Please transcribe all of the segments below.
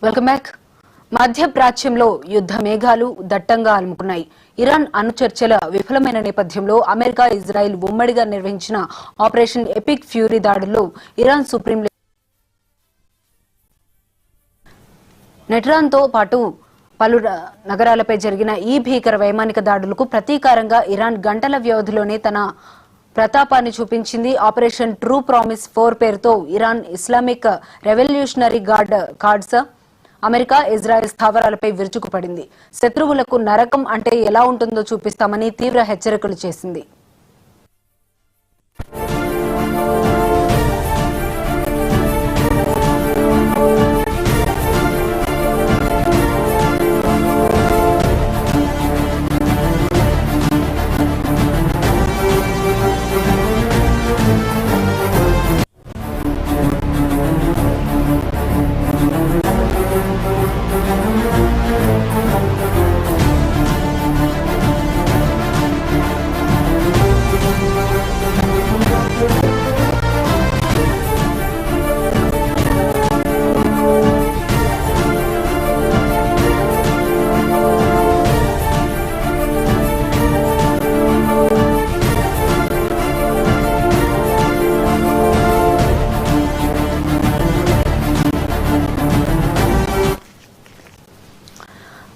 Welcome back. మధ్యప్రాచ్యంలో యుద్ధ మేఘాలు దట్టంగా అలుముకున్నాయి. ఇరాన్ అణుచర్చల విఫలమైన నేపథ్యంలో అమెరికా, ఇజ్రాయెల్ ఉమ్మడిగా నిర్వహించిన ఆపరేషన్ ఎపిక్ ఫ్యూరీ దాడుల్లో ఇరాన్ సుప్రీం నెట్రాన్తో పాటు పలు నగరాలపై జరిగిన ఈ భీకర వైమానిక దాడులకు ప్రతీకారంగా ఇరాన్ గంటల వ్యవధిలోనే తన ప్రతాపాన్ని చూపించింది. ఆపరేషన్ ట్రూ ప్రామిస్ 4 పేరుతో Iran Islamic revolutionary guard corps America, Israel స్థావరాలపై విరుచుకుపడింది. శత్రువులకు నరకం అంటే ఎలా ఉంటుందో చూపిస్తామని తీవ్ర హెచ్చరికలు చేసింది.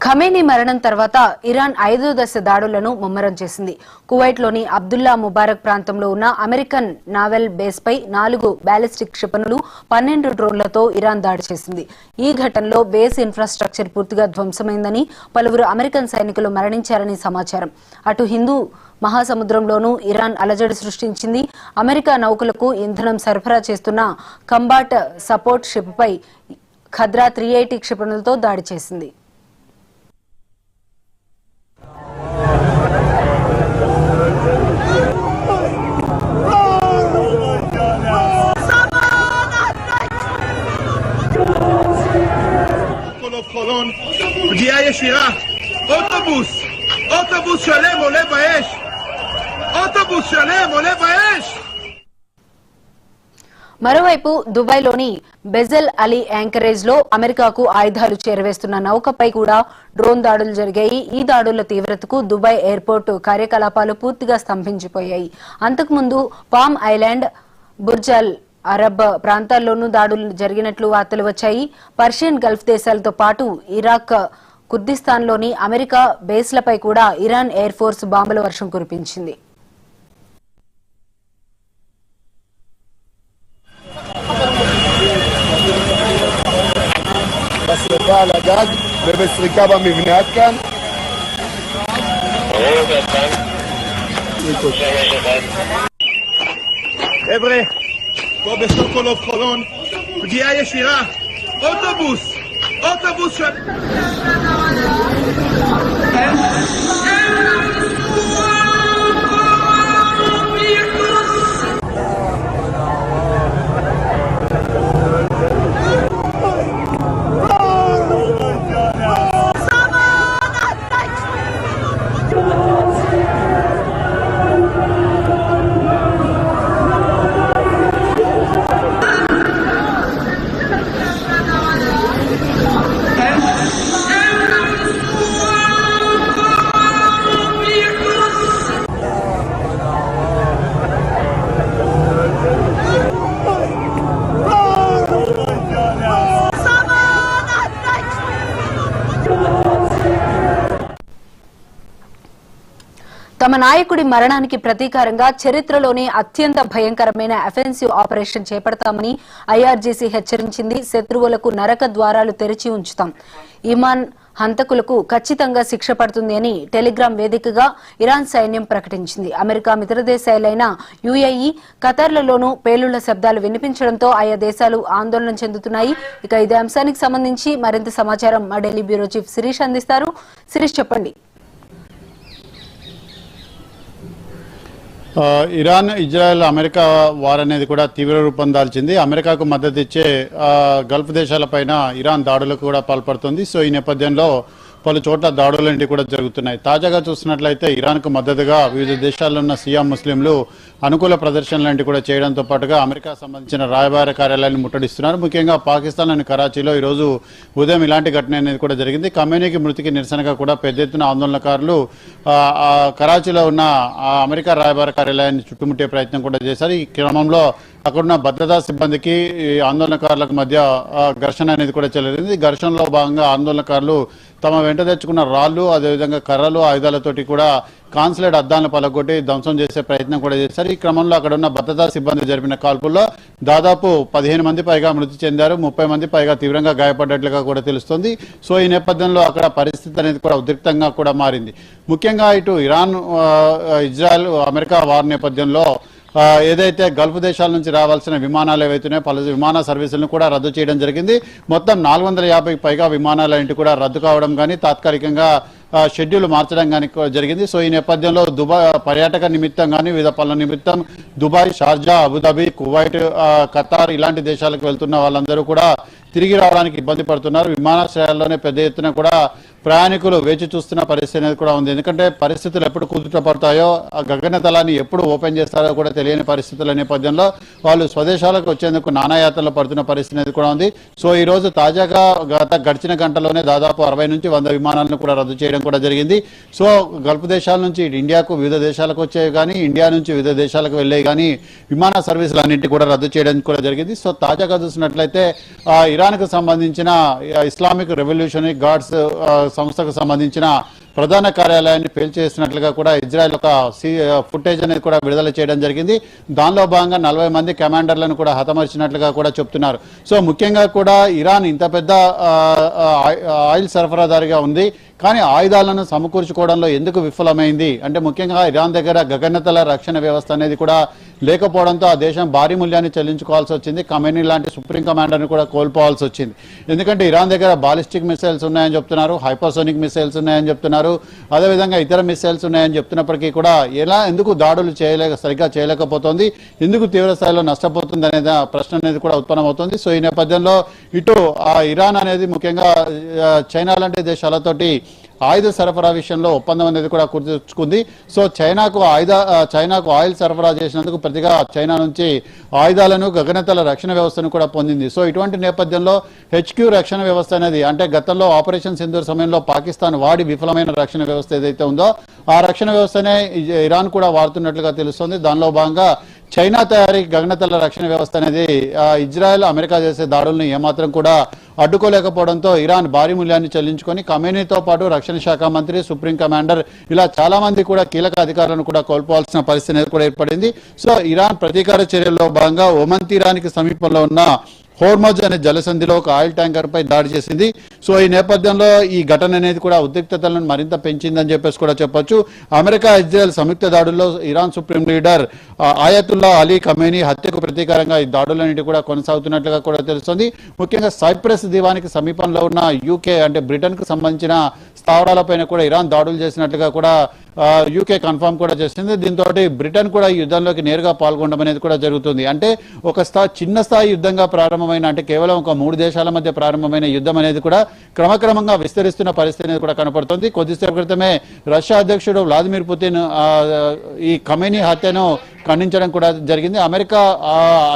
ఖమేనీ మరణం తర్వాత ఇరాన్ 5వ దశ దాడులను ముమ్మరం చేసింది. కువైట్లోని అబ్దుల్లా ముబారక్ ప్రాంతంలో ఉన్న అమెరికన్ నావల్ బేస్పై 4 బ్యాలిస్టిక్ క్షిపణులు, 12 డ్రోన్లతో ఇరాన్ దాడి చేసింది. ఈ ఘటనలో బేస్ ఇన్ఫ్రాస్ట్రక్చర్ పూర్తిగా ధ్వంసమైందని, పలువురు అమెరికన్ సైనికులు మరణించారని సమాచారం. అటు హిందూ మహాసముద్రంలోనూ ఇరాన్ అలజడి సృష్టించింది. అమెరికా నౌకలకు ఇంధనం సరఫరా చేస్తున్న కంబాట్ సపోర్ట్ షిప్పై ఖద్రా 380 క్షిపణులతో దాడి చేసింది. פגיעה ישירה, אוטובוס שלם עולה באש, אוטובוס שלם עולה באש. మరోవైపు దుబాయ్లోని బెజల్ అలీ యాంకరేజ్ లో అమెరికాకు ఆయుధాలు చేరవేస్తున్న నౌకపై కూడా డ్రోన్ దాడులు జరిగాయి. ఈ దాడుల తీవ్రతకు దుబాయ్ ఎయిర్పోర్టు కార్యకలాపాలు పూర్తిగా స్తంభించిపోయాయి. అంతకుముందు పామ్ ఐలాండ్, బుర్జ్ అల్ అరబ్ ప్రాంతాల్లోనూ దాడులు జరిగినట్లు వార్తలు వచ్చాయి. పర్షియన్ గల్ఫ్ దేశాలతో పాటు ఇరాక్, కుర్దిస్తాన్లోని అమెరికా బేస్లపై కూడా ఇరాన్ ఎయిర్ ఫోర్స్ బాంబుల వర్షం కురిపించింది. בשריפה על הגג ובסריקה במבנה. עד כאן. חבר'ה, פה בסוקולוב חולון, פגיעה ישירה, אוטובוס של... తమ నాయకుడి మరణానికి ప్రతీకారంగా చరిత్రలోనే అత్యంత భయంకరమైన అఫెన్సివ్ ఆపరేషన్ చేపడతామని ఐఆర్జీసీ హెచ్చరించింది. శత్రువులకు నరక ద్వారాలు తెరిచి ఉంచుతాం, ఇమాన్ హంతకులకు ఖచ్చితంగా శిక్ష పడుతుంది అని టెలిగ్రామ్ వేదికగా ఇరాన్ సైన్యం ప్రకటించింది. అమెరికా మిత్రదేశాలైన యుఏఈ, ఖతార్లలోనూ పేలుళ్ల శబ్దాలు వినిపించడంతో ఆయా దేశాలు ఆందోళన చెందుతున్నాయి. ఇక ఇదే అంశానికి సంబంధించి మరింత సమాచారం మా ఢిల్లీ బ్యూరో చీఫ్ శిరీష్ అందిస్తారు. శిరీష్, చెప్పండి. ఇరాన్, ఇజ్రాయెల్, అమెరికా వార్ అనేది కూడా తీవ్ర రూపం దాల్చింది. అమెరికాకు మద్దతు ఇచ్చే గల్ఫ్ దేశాలపైన ఇరాన్ దాడులకు కూడా పాల్పడుతుంది. సో ఈ నేపథ్యంలో పలు చోట్ల దాడులు కూడా జరుగుతున్నాయి. తాజాగా చూసినట్లయితే ఇరాన్కు మద్దతుగా వివిధ దేశాల్లో ఉన్న షియా ముస్లింలు అనుకూల ప్రదర్శనలు కూడా చేయడంతో పాటుగా అమెరికా సంబంధించిన రాయబార కార్యాలయాన్ని ముట్టడిస్తున్నారు. ముఖ్యంగా పాకిస్తాన్లోని కరాచీలో ఈరోజు ఉదయం ఇలాంటి ఘటన అనేది కూడా జరిగింది. ఖమేనీకి మృతికి నిరసనగా కూడా పెద్ద ఎత్తున ఆందోళనకారులు కరాచీలో ఉన్న అమెరికా రాయబార కార్యాలయాన్ని చుట్టుముట్టే ప్రయత్నం కూడా చేశారు. ఈ క్రమంలో అక్కడున్న భద్రతా సిబ్బందికి ఆందోళనకారులకు మధ్య ఘర్షణ అనేది కూడా చెలరింది. ఘర్షణలో భాగంగా ఆందోళనకారులు తమ వెంట తెచ్చుకున్న రాళ్లు, అదేవిధంగా కర్రలు, ఆయుధాలతోటి కూడా కాన్సులేట్ అద్దాలను పలగొట్టి ధ్వంసం చేసే ప్రయత్నం కూడా చేశారు. ఈ క్రమంలో అక్కడ ఉన్న భద్రతా సిబ్బంది జరిపిన కాల్పుల్లో దాదాపు 15 మంది పైగా మృతి చెందారు, 30 మంది పైగా తీవ్రంగా గాయపడ్డట్లుగా కూడా తెలుస్తోంది. సో ఈ నేపథ్యంలో అక్కడ పరిస్థితి అనేది కూడా ఉద్రిక్తంగా కూడా మారింది. ముఖ్యంగా ఇటు ఇరాన్, ఇజ్రాయెల్, అమెరికా వార్ నేపథ్యంలో ఏదైతే గల్ఫ్ దేశాల నుంచి రావాల్సిన విమానాలు ఏవైతున్నాయో పలు విమాన సర్వీసులను కూడా రద్దు చేయడం జరిగింది. మొత్తం 450కి పైగా విమానాలు కూడా రద్దు కావడం కానీ తాత్కాలికంగా షెడ్యూల్ మార్చడం కానీ జరిగింది. సో ఈ నేపథ్యంలో దుబాయ్ పర్యాటక నిమిత్తం కానీ వివిధ పనుల నిమిత్తం Dubai, Sharjah, Abu Dhabi, Kuwait, Qatar ఇలాంటి దేశాలకు వెళ్తున్న వాళ్ళందరూ కూడా తిరిగి రావడానికి ఇబ్బంది పడుతున్నారు. విమానాశ్రయాల్లోనే పెద్ద ఎత్తున కూడా ప్రయాణికులు వేచి చూస్తున్న పరిస్థితి అనేది కూడా ఉంది. ఎందుకంటే పరిస్థితులు ఎప్పుడు కుదుట పడతాయో, ఆ గగనతలాన్ని ఎప్పుడు ఓపెన్ చేస్తారో కూడా తెలియని పరిస్థితుల నేపథ్యంలో వాళ్ళు స్వదేశాలకు వచ్చేందుకు నానాయాత్రలు పడుతున్న పరిస్థితి అనేది కూడా ఉంది. సో ఈ రోజు తాజాగా గడిచిన గంటలోనే దాదాపు 60 నుంచి 100 విమానాలను కూడా రద్దు చేయడం కూడా జరిగింది. సో గల్ఫ్ దేశాల నుంచి ఇండియాకు వివిధ దేశాలకు వచ్చేవి కానీ, ఇండియా నుంచి వివిధ దేశాలకు వెళ్ళేవి కానీ విమాన సర్వీసులు అన్నింటి కూడా రద్దు చేయడం కూడా జరిగింది. సో తాజాగా చూసినట్లయితే ఇరాన్కు సంబంధించిన ఇస్లామిక్ రెవల్యూషనరీ గార్డ్స్ సంస్థకు సంబంధించిన ప్రధాన కార్యాలయాన్ని పేల్చేసినట్లుగా కూడా ఇజ్రాయెల్ ఒక ఫుటేజ్ అనేది కూడా విడుదల చేయడం జరిగింది. దానిలో భాగంగా 40 మంది కమాండర్లను కూడా హతమర్చినట్లుగా కూడా చెప్తున్నారు. సో ముఖ్యంగా కూడా ఇరాన్ ఇంత పెద్ద ఆయిల్ సరఫరాదారిగా ఉంది, కానీ ఆయుధాలను సమకూర్చుకోవడంలో ఎందుకు విఫలమైంది అంటే ముఖ్యంగా ఇరాన్ దగ్గర గగనతల రక్షణ వ్యవస్థ అనేది కూడా లేకపోవడంతో ఆ దేశం భారీ మూల్యాన్ని చెల్లించుకోవాల్సి వచ్చింది. ఖమేనీ లాంటి సుప్రీం కమాండర్ని కూడా కోల్పోవాల్సి వచ్చింది. ఎందుకంటే ఇరాన్ దగ్గర బాలిస్టిక్ మిసైల్స్ ఉన్నాయని చెప్తున్నారు, హైపర్సోనిక్ మిసైల్స్ ఉన్నాయని చెప్తున్నారు, అదేవిధంగా ఇతర మిసైల్స్ ఉన్నాయని చెప్తున్నప్పటికీ కూడా ఎందుకు దాడులు సరిగ్గా చేయలేకపోతుంది, ఎందుకు తీవ్ర స్థాయిలో నష్టపోతుంది అనేది ప్రశ్న అనేది కూడా ఉత్పన్నమవుతుంది. సో ఈ నేపథ్యంలో ఇటు ఇరాన్ అనేది ముఖ్యంగా చైనా లాంటి దేశాలతోటి ఆయుధ సరఫరా విషయంలో ఒప్పందం అనేది కూడా కుదుర్చుకుంది. సో చైనాకు ఆయిల్ సరఫరా చేసినందుకు ప్రతిగా చైనా నుంచి ఆయుధాలను, గగనతల రక్షణ వ్యవస్థను కూడా పొందింది. సో ఇటువంటి నేపథ్యంలో హెచ్క్యూ రక్షణ వ్యవస్థ అనేది అంటే గతంలో ఆపరేషన్ సింధూర్ సమయంలో పాకిస్తాన్ వాడి విఫలమైన రక్షణ వ్యవస్థ ఏదైతే ఉందో ఆ రక్షణ వ్యవస్థనే ఇరాన్ కూడా వాడుతున్నట్లుగా తెలుస్తోంది. దానిలో భాగంగా చైనా తయారీ గగనతల రక్షణ వ్యవస్థ అనేది ఇజ్రాయెల్, అమెరికా చేసే దాడులను ఏమాత్రం కూడా అడ్డుకోలేకపోవడంతో ఇరాన్ భారీ మూల్యాన్ని చెల్లించుకొని ఖమేనీతో పాటు రక్షణ శాఖ మంత్రి, సుప్రీం కమాండర్ ఇలా చాలా మంది కూడా కీలక అధికారులను కూడా కోల్పోవాల్సిన పరిస్థితి అనేది కూడా ఏర్పడింది. సో ఇరాన్ ప్రతీకార చర్యల్లో భాగంగా ఒమన్ తీరానికి సమీపంలో ఉన్న హోర్మజ్ అనే జలసంధిలో ఒక ఆయిల్ ట్యాంకర్ పై దాడి చేసింది. సో ఈ నేపథ్యంలో ఈ ఘటన అనేది కూడా ఉద్రిక్తతలను మరింత పెంచిందని చెప్పేసి కూడా చెప్పొచ్చు. అమెరికా, ఇజ్రాయెల్ సంయుక్త దాడుల్లో Iran supreme leader ఆయతుల్లా Ali Khamenei హత్యకు ప్రతీకారంగా ఈ దాడులన్నిటి కూడా కొనసాగుతున్నట్లుగా కూడా తెలుస్తుంది. ముఖ్యంగా సైప్రస్ దీవానికి సమీపంలో ఉన్న యూకే అంటే బ్రిటన్ కు సంబంధించిన స్థావరాలపైన కూడా ఇరాన్ దాడులు చేసినట్లుగా కూడా యూకే కన్ఫర్మ్ కూడా చేసింది. దీంతో బ్రిటన్ కూడా ఈ యుద్ధంలోకి నేరుగా పాల్గొనడం అనేది కూడా జరుగుతుంది. అంటే ఒక చిన్న స్థాయి యుద్ధంగా ప్రారంభమైన అంటే కేవలం ఒక 3 దేశాల మధ్య ప్రారంభమైన యుద్ధం అనేది కూడా క్రమక్రమంగా విస్తరిస్తున్న పరిస్థితి అనేది కూడా కనపడుతుంది. కొద్దిసేపు క్రితమే రష్యా అధ్యక్షుడు వ్లాదిమిర్ పుతిన్ ఈ ఖమేనీ హత్యను ఖండించడం కూడా జరిగింది. అమెరికా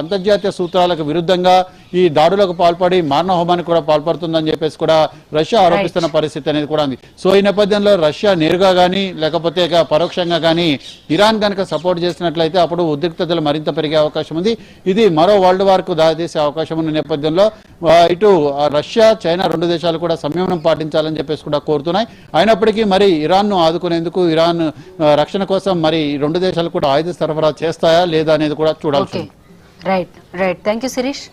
అంతర్జాతీయ సూత్రాలకు విరుద్ధంగా ఈ దాడులకు పాల్పడి మారణహోమానికి కూడా పాల్పడుతుందని చెప్పేసి కూడా రష్యా ఆరోపిస్తున్న పరిస్థితి అనేది కూడా ఉంది. సో ఈ నేపథ్యంలో రష్యా నేరుగా కానీ లేకపోతే పరోక్షంగా కానీ ఇరాన్ కనుక సపోర్ట్ చేసినట్లయితే అప్పుడు ఉద్రిక్తతలు మరింత పెరిగే అవకాశం ఉంది. ఇది మరో వరల్డ్ వార్ కు దారితీసే అవకాశం ఉన్న నేపథ్యంలో ఇటు రష్యా, చైనా 2 దేశాలు కూడా సంయమనం పాటించాలని చెప్పేసి కూడా కోరుతున్నాయి. అయినప్పటికీ మరి ఇరాన్ ను ఆదుకునేందుకు, ఇరాన్ రక్షణ కోసం మరి 2 దేశాలు కూడా ఆయుధ సరఫరా చేస్తాయా లేదా అనేది కూడా చూడాల్సి ఉంది. Right thank you Sirish.